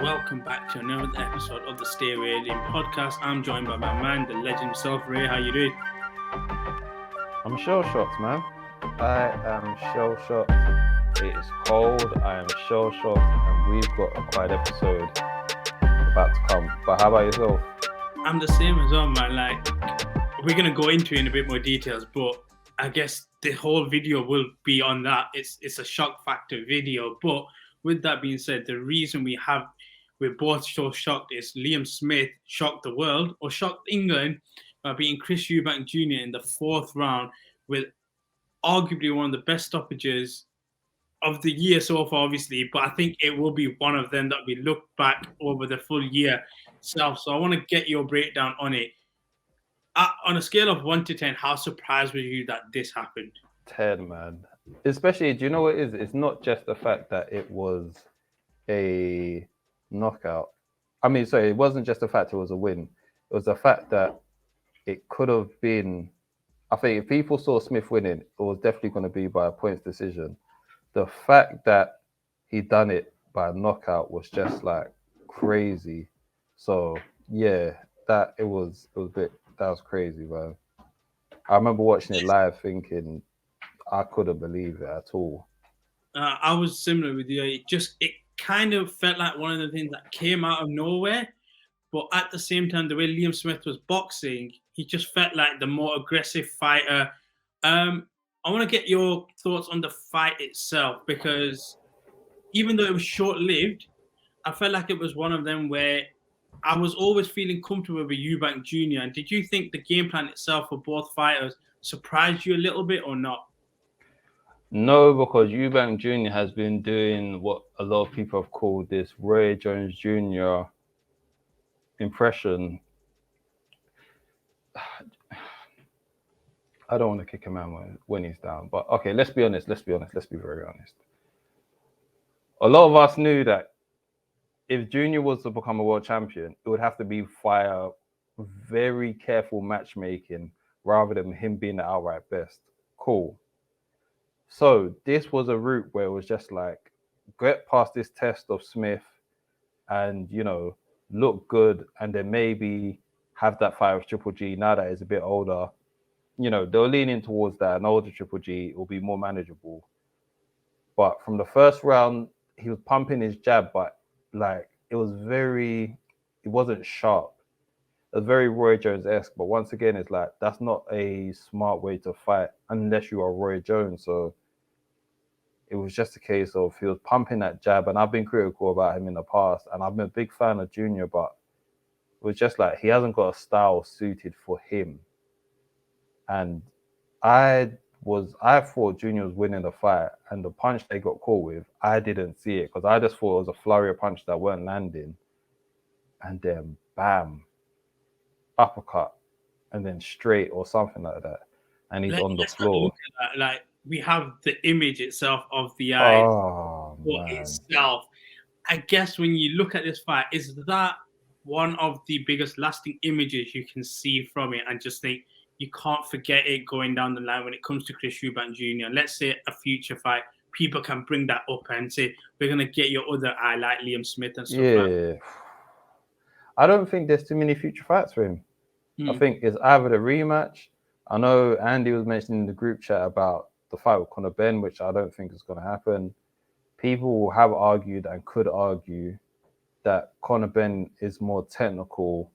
welcome back to another episode of the STAYWEIGHEDIN Podcast. I'm joined by my man, the legend himself, Ray. How you doing? I'm shell-shocked, man. I am shell-shocked. It is cold. I am shell-shocked, and we've got a quiet episode about to come. But how about yourself? I'm the same as well, man. Like, we're gonna go into it in a bit more details, but I guess the whole video will be on that. It's a shock factor video. But with that being said, the reason we're both so shocked is Liam Smith shocked the world or shocked England by beating Chris Eubank Jr. in the fourth round with arguably one of the best stoppages of the year so far, obviously, but I think it will be one of them that we look back over the full year itself. So I want to get your breakdown on it. On a scale of 1 to 10, how surprised were you that this happened? 10, man. Especially, do you know what it is? It's not just the fact that it was a knockout. It wasn't just the fact it was a win. It was the fact that it could have been. I think if people saw Smith winning, it was definitely going to be by a points decision. The fact that he done it by a knockout was just like crazy. So yeah, that was crazy, man. I remember watching it live thinking I couldn't believe it at all. I was similar with you. It kind of felt like one of the things that came out of nowhere, but at the same time, the way Liam Smith was boxing, he just felt like the more aggressive fighter. I want to get your thoughts on the fight itself, because even though it was short-lived, I felt like it was one of them where I was always feeling comfortable with Eubank Jr. And did you think the game plan itself for both fighters surprised you a little bit or not? No, because Eubank Jr. has been doing what a lot of people have called this Roy Jones Jr. impression. I don't want to kick a man when he's down. But okay, let's be honest. Let's be very honest. A lot of us knew that if Junior was to become a world champion, it would have to be via very careful matchmaking rather than him being the outright best. Cool. So this was a route where it was just like, get past this test of Smith and, look good, and then maybe have that fight with Triple G now that he's a bit older. They're leaning towards that. An older Triple G will be more manageable. But from the first round, he was pumping his jab, but it wasn't sharp. It was very Roy Jones-esque. But once again, it's like, that's not a smart way to fight unless you are Roy Jones. So it was just a case of he was pumping that jab. And I've been critical about him in the past. And I've been a big fan of Junior, but it was just like, he hasn't got a style suited for him. And I thought Junior was winning the fight, and the punch they got caught with, I didn't see it because I just thought it was a flurry of punches that weren't landing. And then bam, uppercut, and then straight or something like that. And he's on the floor. Like, we have the image itself of the eye itself. I guess when you look at this fight, is that one of the biggest lasting images you can see from it and just think, you can't forget it going down the line when it comes to Chris Eubank Jr. Let's say a future fight, people can bring that up and say, we're going to get your other eye like Liam Smith and stuff like that. I don't think there's too many future fights for him. I think it's either the rematch. I know Andy was mentioning in the group chat about the fight with Conor Benn, which I don't think is going to happen. People have argued and could argue that Conor Benn is more technical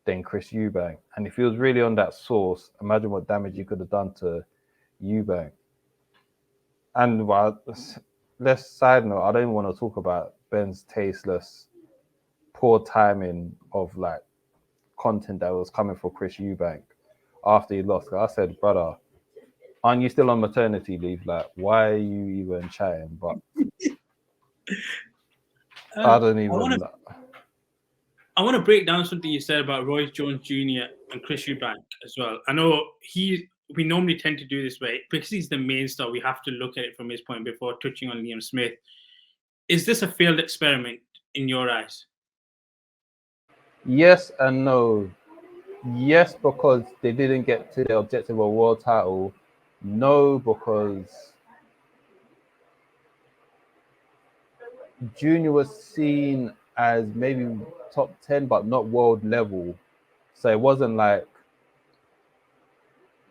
than Chris Eubank. And if he was really on that source, imagine what damage he could have done to Eubank. And let's side note, I don't even want to talk about Ben's tasteless, poor timing of content that was coming for Chris Eubank after he lost. I said, brother, aren't you still on maternity leave? Why are you even chatting? But I don't even know. I want to break down something you said about Roy Jones Jr. and Chris Eubank as well. I know we normally tend to do this way because he's the main star. We have to look at it from his point before touching on Liam Smith. Is this a failed experiment in your eyes? Yes and no. Yes, because they didn't get to the objective of a world title. No, because Junior was seen as maybe top 10, but not world level. So it wasn't like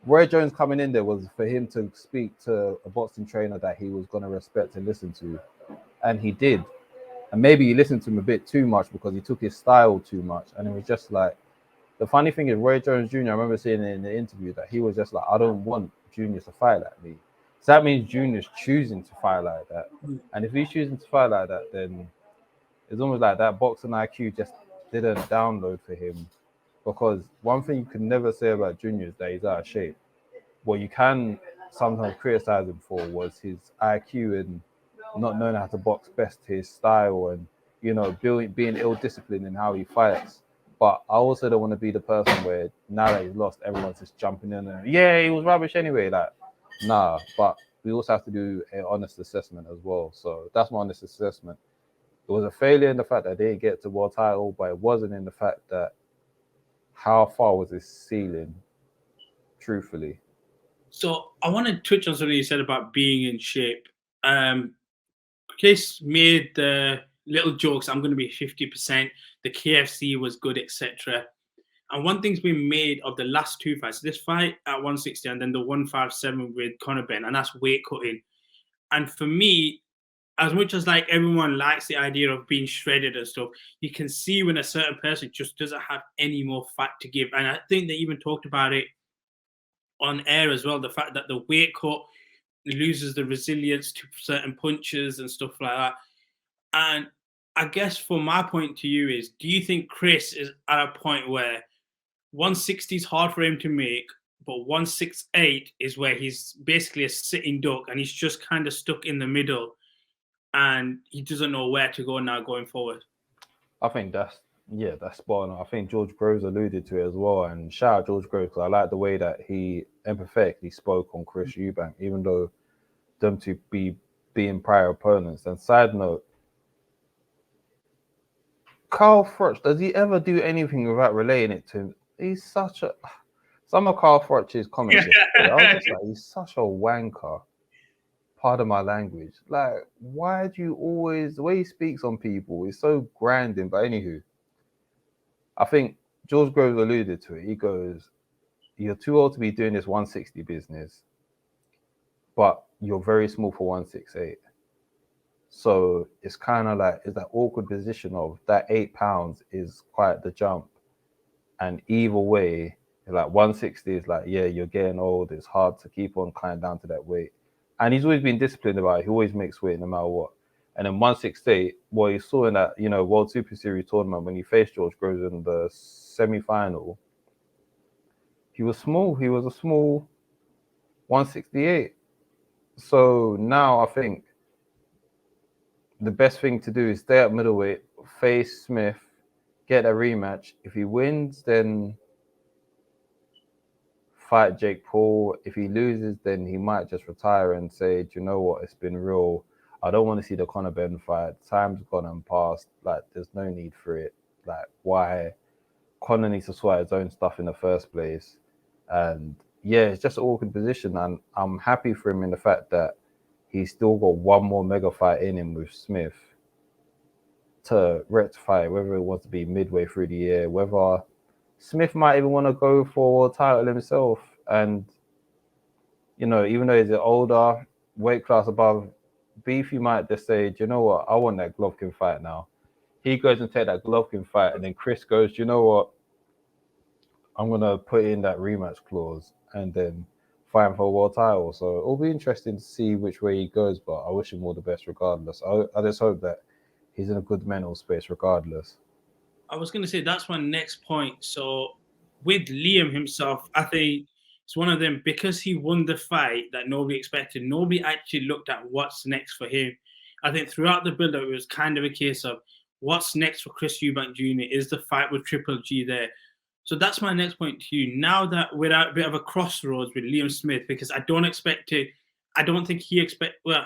Roy Jones coming in there was for him to speak to a boxing trainer that he was going to respect and listen to. And he did. And maybe he listened to him a bit too much because he took his style too much. And it was just like, the funny thing is, Roy Jones Jr., I remember saying in the interview that he was just like, I don't want Junior to fight like me. So that means Junior's choosing to fight like that. And if he's choosing to fight like that, then it's almost like that boxing IQ just didn't download for him. Because one thing you can never say about Junior is that he's out of shape. What you can sometimes criticize him for was his IQ and not knowing how to box best, his style, and being ill-disciplined in how he fights. But I also don't want to be the person where now that he's lost, everyone's just jumping in and he was rubbish anyway. Like, nah. But we also have to do an honest assessment as well. So that's my honest assessment. It was a failure in the fact that they didn't get to world title, but it wasn't in the fact that how far was his ceiling, truthfully. So I want to touch on something you said about being in shape. Chris made the little jokes, I'm going to be 50%, the KFC was good, etc. And one thing's been made of the last two fights, this fight at 160 and then the 157 with Conor Ben, and that's weight cutting. And for me, as much as like everyone likes the idea of being shredded and stuff, you can see when a certain person just doesn't have any more fat to give. And I think they even talked about it on air as well, the fact that the weight cut loses the resilience to certain punches and stuff like that. And I guess from my point to you is, do you think Chris is at a point where 160 is hard for him to make, but 168 is where he's basically a sitting duck and he's just kind of stuck in the middle and he doesn't know where to go now going forward? I think that's spot on. I think George Groves alluded to it as well. And shout out George Groves, because I like the way that he empathetically spoke on Chris Eubank, even though them to be being prior opponents. And side note, Carl Froch, does he ever do anything without relating it to him? He's such a... Some of Carl Froch's comments yesterday, I was just like, he's such a wanker. Pardon my language. Like, why do you always... The way he speaks on people is so grinding. But anywho, I think George Groves alluded to it. He goes, you're too old to be doing this 160 business, but you're very small for 168. So it's kind of like, it's that awkward position of that 8 pounds is quite the jump. And either way, like 160 is like, yeah, you're getting old. It's hard to keep on climbing down to that weight. And he's always been disciplined about it. He always makes weight no matter what. And then 168, well, you saw in that, World Super Series tournament when he faced George Groves in the semi-final, he was small. He was a small 168. So now I think the best thing to do is stay at middleweight, face Smith, get a rematch. If he wins, then fight Jake Paul. If he loses, then he might just retire and say, do you know what? It's been real. I don't want to see the Conor Ben fight. Time's gone and passed. Like, there's no need for it. Like, why? Conor needs to sort his own stuff in the first place. And yeah, it's just an awkward position. And I'm happy for him in the fact that he's still got one more mega fight in him with Smith to rectify, whether it wants to be midway through the year, whether Smith might even want to go for a title himself. And, even though he's an older weight class above Beefy, might just say, do you know what? I want that Golovkin fight now. He goes and take that Golovkin fight, and then Chris goes, do you know what? I'm going to put in that rematch clause and then fight for a world title. So it'll be interesting to see which way he goes, but I wish him all the best regardless. I just hope that he's in a good mental space regardless. I was going to say, that's my next point. So with Liam himself, I think it's one of them, because he won the fight that nobody expected. Nobody actually looked at what's next for him. I think throughout the build-up, it was kind of a case of what's next for Chris Eubank Jr. Is the fight with Triple G there? So that's my next point to you. Now that we're at a bit of a crossroads with Liam Smith, because I don't think he expect, well,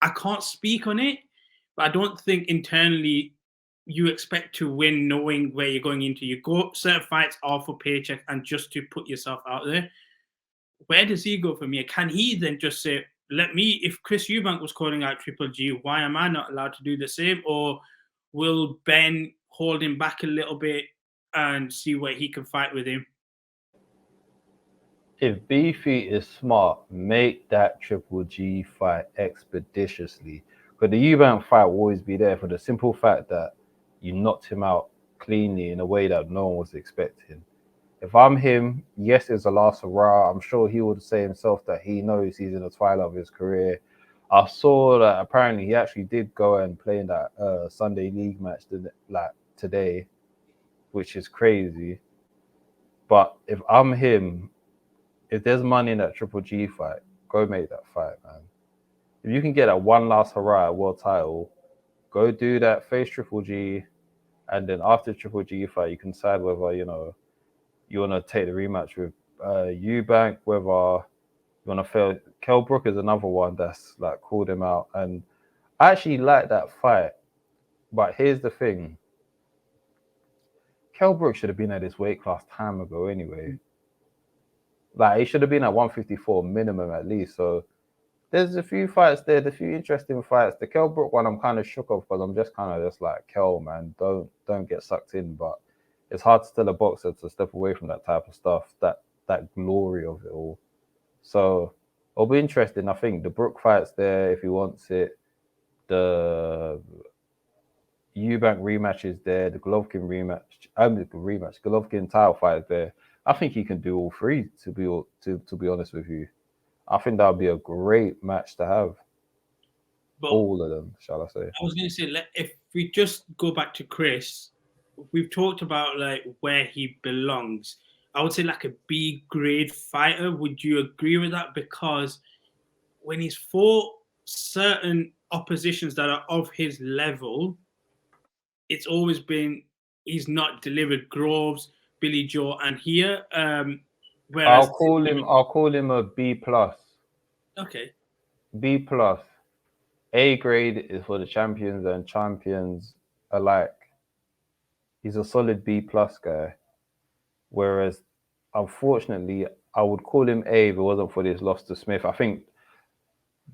I can't speak on it, but I don't think internally you expect to win knowing where you're going into. You go, certain fights are for paycheck and just to put yourself out there. Where does he go from here? Can he then just say, if Chris Eubank was calling out Triple G, why am I not allowed to do the same? Or will Ben hold him back a little bit and see where he can fight with him? If Beefy is smart, make that Triple G fight expeditiously. But the Eubank fight will always be there for the simple fact that you knocked him out cleanly in a way that no one was expecting. If I'm him, yes, it's a last hurrah. I'm sure he would say himself that he knows he's in the twilight of his career. I saw that apparently he actually did go and play in that Sunday League match today, which is crazy. But if I'm him, if there's money in that Triple G fight, go make that fight, man. If you can get that one last hurrah at world title, go do that, face Triple G, and then after Triple G fight, you can decide whether, you want to take the rematch with Eubank, whether you want to fail. Kell Brook is another one that's like called him out. And I actually like that fight. But here's the thing. Kell Brook should have been at this weight class time ago anyway. Like, he should have been at 154 minimum at least. So there's a few fights there, a few interesting fights. The Kell Brook one I'm kind of shook off because I'm just kind of like, Kell, man, don't get sucked in. But it's hard to tell a boxer to step away from that type of stuff, that glory of it all. So it'll be interesting. I think the Brook fight's there if he wants it. The Eubank rematch is there. The Golovkin rematch, Golovkin title fight is there. I think he can do all three. To be honest with you, I think that would be a great match to have. But all of them, shall I say? I was going to say, if we just go back to Chris, we've talked about like where he belongs. I would say like a B grade fighter. Would you agree with that? Because when he's fought certain oppositions that are of his level, it's always been he's not delivered. Groves, Billy Joe, and here. I'll call him a B plus. Okay. B plus. A grade is for the champions and champions alike. He's a solid B plus guy. Whereas, unfortunately, I would call him A if it wasn't for this loss to Smith. I think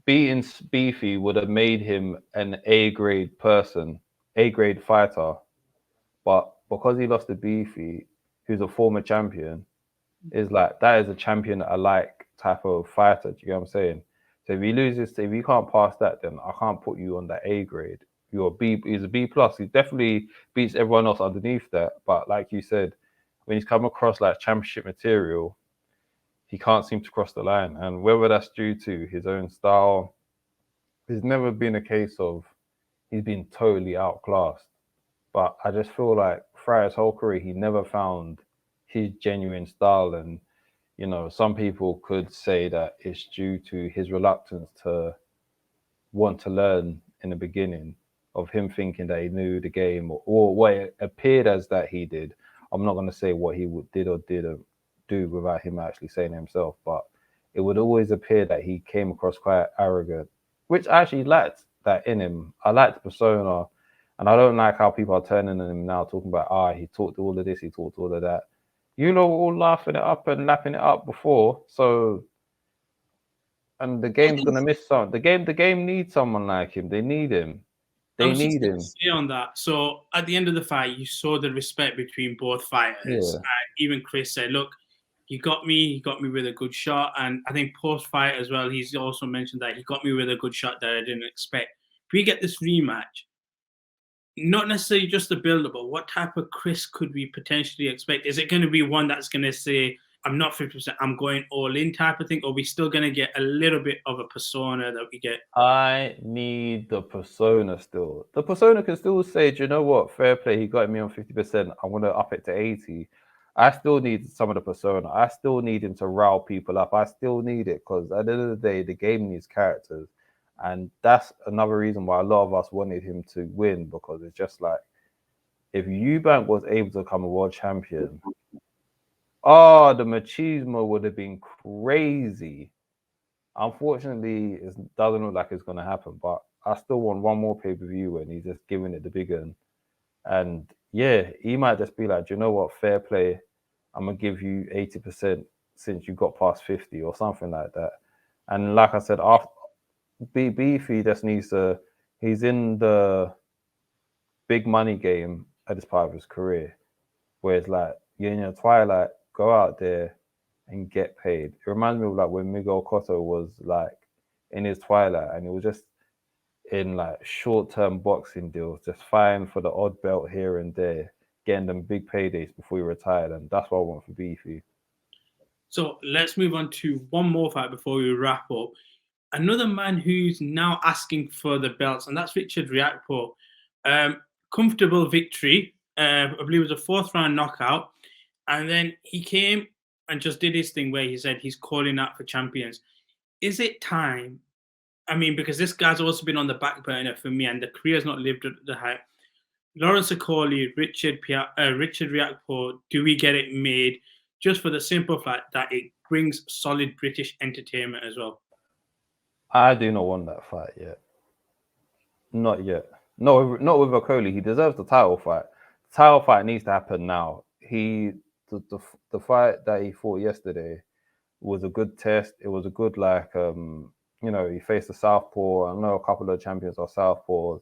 beating Beefy would have made him an A grade person, A grade fighter. But because he lost to Beefy, who's a former champion, is like, that is a champion alike type of fighter. Do you get what I'm saying? So if he loses, if you can't pass that, then I can't put you on that A grade. You're B. He's a B plus. He definitely beats everyone else underneath that. But like you said, when he's come across like championship material, he can't seem to cross the line. And whether that's due to his own style, there's never been a case of he's been totally outclassed. But I just feel like throughout his whole career, he never found his genuine style. And, some people could say that it's due to his reluctance to want to learn in the beginning, of him thinking that he knew the game, or what it appeared as that he did. I'm not going to say what he did or didn't do without him actually saying it himself, but it would always appear that he came across quite arrogant, which I actually liked that in him. I liked the persona, and I don't like how people are turning on him now, talking about, he talked all of this, he talked all of that. We're all laughing it up and lapping it up before, so... And the game's going to miss some. The game needs someone like him. They need him. They need him. Stay on that. So at the end of the fight, you saw the respect between both fighters. Yeah. Even Chris said, "Look, he got me with a good shot." And I think post-fight as well, he's also mentioned that he got me with a good shot that I didn't expect. If we get this rematch, not necessarily just the build-up, but what type of Chris could we potentially expect? Is it going to be one that's going to say, I'm not 50%, I'm going all in type of thing, or are we still going to get a little bit of a persona that we get? I need the persona still. The persona can still say, do you know what? Fair play, he got me on 50%. I want to up it to 80. I still need some of the persona. I still need him to rile people up. I still need it because at the end of the day, the game needs characters. And that's another reason why a lot of us wanted him to win, because it's just like, if Eubank was able to become a world champion, the machismo would have been crazy. Unfortunately, it doesn't look like it's going to happen, but I still want one more pay-per-view when he's just giving it the big one. And yeah, he might just be like, do you know what, fair play, I'm going to give you 80% since you got past 50 or something like that. And like I said, after Beefy just needs to, he's in the big money game at this part of his career, where it's like you're in your twilight, go out there and get paid. It reminds me of like when Miguel Cotto was like in his twilight, and it was just in like short-term boxing deals, just fighting for the odd belt here and there, getting them big paydays before he retired, and that's what I want for Beefy. So let's move on to one more fight before we wrap up. Another man who's now asking for the belts, and that's Richard Riakpo. Comfortable victory. I believe it was a fourth round knockout. And then he came and just did his thing where he said he's calling out for champions. Is it time? I mean, because this guy's also been on the back burner for me, and the career's not lived at the hype. Lawrence Okoli, Richard Riakpo, do we get it made? Just for the simple fact that it brings solid British entertainment as well. I do not want that fight yet. Not yet. No, not with Okoli. He deserves the title fight. The title fight needs to happen now. The fight that he fought yesterday was a good test. It was a good he faced a southpaw. I know a couple of champions are southpaws.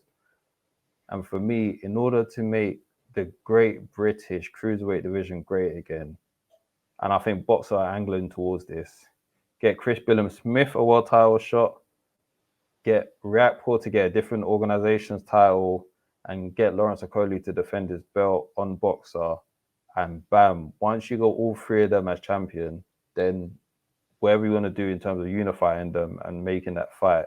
And for me, in order to make the great British cruiserweight division great again, and I think boxers are angling towards this, get Chris Billam-Smith a world title shot, get Riakpo to get a different organization's title, and get Lawrence Okoli to defend his belt on Boxer, and bam, once you got all three of them as champion, then whatever you want to do in terms of unifying them and making that fight,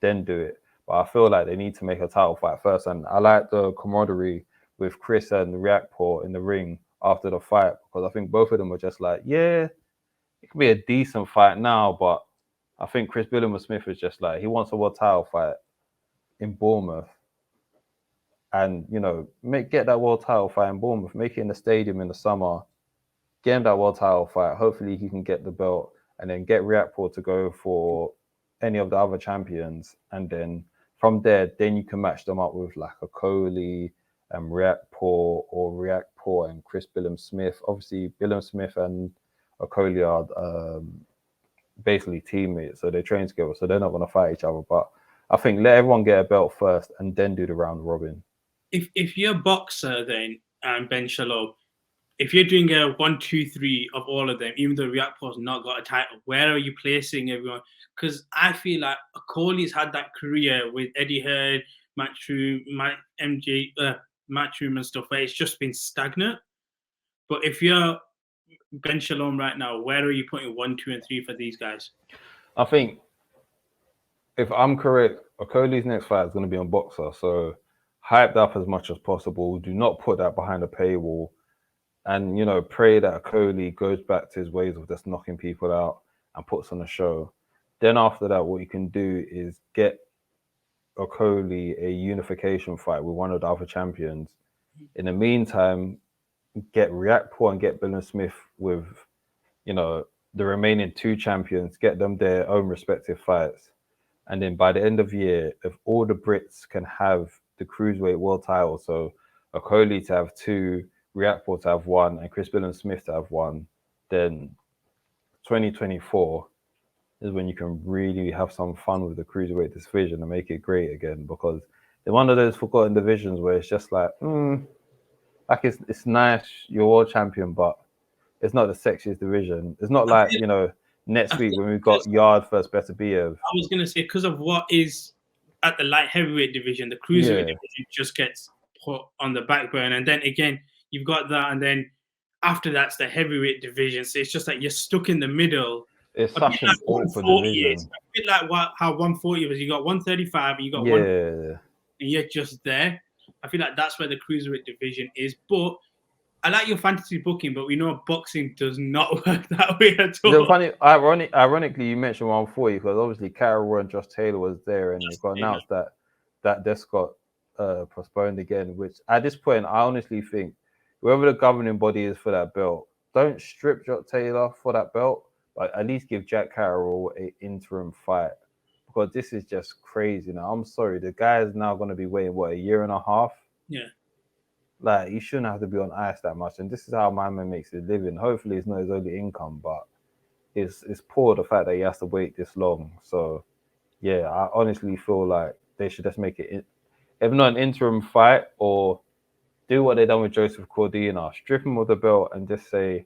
then do it. But I feel like they need to make a title fight first, and I like the camaraderie with Chris and Riakpo in the ring after the fight, because I think both of them were just like, yeah, it could be a decent fight now, but I think Chris Billam-Smith is just like, he wants a world title fight in Bournemouth, and get that world title fight in Bournemouth, make it in the stadium in the summer, get him that world title fight. Hopefully he can get the belt, and then get Riakpo to go for any of the other champions, and then from there, then you can match them up with like a Okoli and Riakpo, or Riakpo and Chris Billam-Smith. Obviously, Billam-Smith and Okoli are basically teammates, so they train together, so they're not going to fight each other. But I think let everyone get a belt first, and then do the round robin. If you're a boxer, then Ben Shalom, if you're doing a 1, 2, 3 of all of them, even though Riakpo's not got a title, where are you placing everyone? Because I feel like Okoli's had that career with Eddie Hearn, Matchroom, Matchroom and stuff, where it's just been stagnant. But if you're Ben Shalom right now, where are you putting 1, 2, and 3 for these guys? I think, if I'm correct, Okoli's next fight is going to be on Boxer, so hyped up as much as possible. Do not put that behind a paywall, and pray that Okoli goes back to his ways of just knocking people out and puts on a show. Then after that, what you can do is get Okoli a unification fight with one of the other champions. In the meantime, get Riakpo and get Billam-Smith with, the remaining 2 champions, get them their own respective fights. And then by the end of the year, if all the Brits can have the cruiserweight world title, so Okoli to have 2, Riakpo to have 1, and Chris Billam-Smith to have 1, then 2024 is when you can really have some fun with the cruiserweight division and make it great again, because they're one of those forgotten divisions where it's just like, it's nice, you're world champion, but it's not the sexiest division. It's not like, next week when we've got Yard versus Beterbiev. I was going to say, because of what is at the light heavyweight division, the cruiserweight division just gets put on the back burner. And then again, you've got that, and then after that's the heavyweight division. So it's just like you're stuck in the middle. It's such an awful division. A bit like how 140 was. You got 135 and you got 1, and you're just there. I feel like that's where the cruiserweight division is. But I like your fantasy booking, but we know boxing does not work that way at all. Funny, ironically, you mentioned 140 because obviously Carol and Josh Taylor was there, and it got announced that this got postponed again. Which at this point, I honestly think whoever the governing body is for that belt, don't strip Josh Taylor for that belt, but at least give Jack Carroll an interim fight, because this is just crazy. Now, I'm sorry, the guy is now going to be waiting a year and a half. Yeah. Like, he shouldn't have to be on ice that much, and this is how my man makes his living. Hopefully, it's not his only income, but it's poor the fact that he has to wait this long. So, yeah, I honestly feel like they should just make it if not an interim fight, or do what they done with Joseph Cordina, strip him of the belt and just say,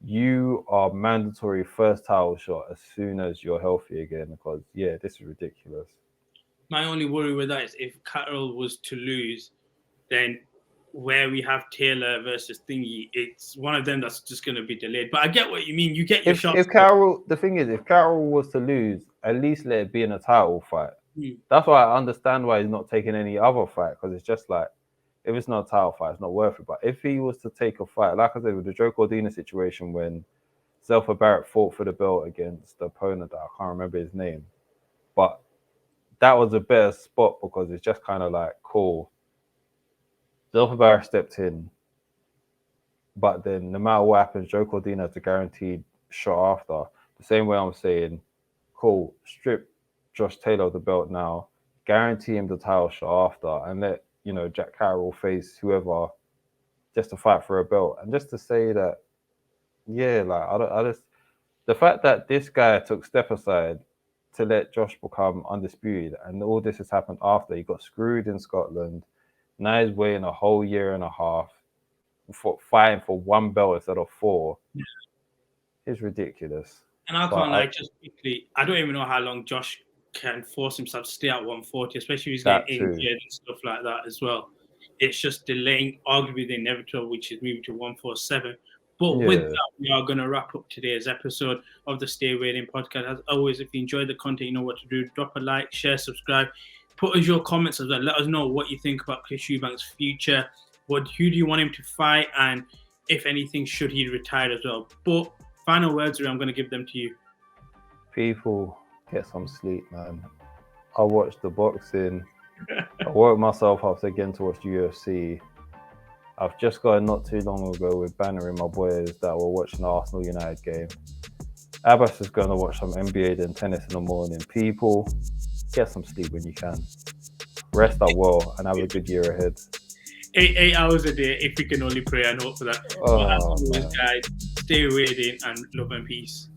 you are mandatory first title shot as soon as you're healthy again. Because this is ridiculous. My only worry with that is if Carroll was to lose, then where we have Taylor versus Thingy, it's one of them that's just going to be delayed. But I get what you mean. You get your shot. If Carroll, the thing is, if Carroll was to lose, at least let it be in a title fight. That's why I understand why he's not taking any other fight, because it's just like, if it's not a title fight, it's not worth it. But if he was to take a fight, like I said, with the Joe Cordina situation when Zelfa Barrett fought for the belt against the opponent that I can't remember his name, but that was a better spot because it's just kind of like, cool. Zelfa Barrett stepped in, but then no matter what happens, Joe Cordina is a guaranteed shot after. The same way I'm saying, cool, strip Josh Taylor of the belt now, guarantee him the title shot after, and let Jack Carroll face whoever just to fight for a belt. And just to say that, the fact that this guy took step aside to let Josh become undisputed, and all this has happened after he got screwed in Scotland. Now he's waiting a whole year and a half for fighting for one belt instead of 4. It's ridiculous. And I can't lie, just quickly, I don't even know how long Josh can force himself to stay at 140, especially if he's getting injured and stuff like that as well. It's just delaying arguably the inevitable, which is moving to 147. But with that, we are going to wrap up today's episode of the Stay Waiting Podcast. As always, if you enjoyed the content, you know what to do. Drop a like, share, subscribe. Put us your comments as well. Let us know what you think about Chris Eubank's future. Who do you want him to fight? And if anything, should he retire as well? But final words, I'm going to give them to you. People, get some sleep, man. I watched the boxing. I woke myself up again to watch UFC. I've just got not too long ago with bannering my boys that were watching the Arsenal United game. Abbas is going to watch some NBA then tennis in the morning. People, get some sleep when you can. Rest up well and have a good year ahead. 8 hours a day, if we can only pray and hope for that. But as always, guys, stay waiting and love and peace.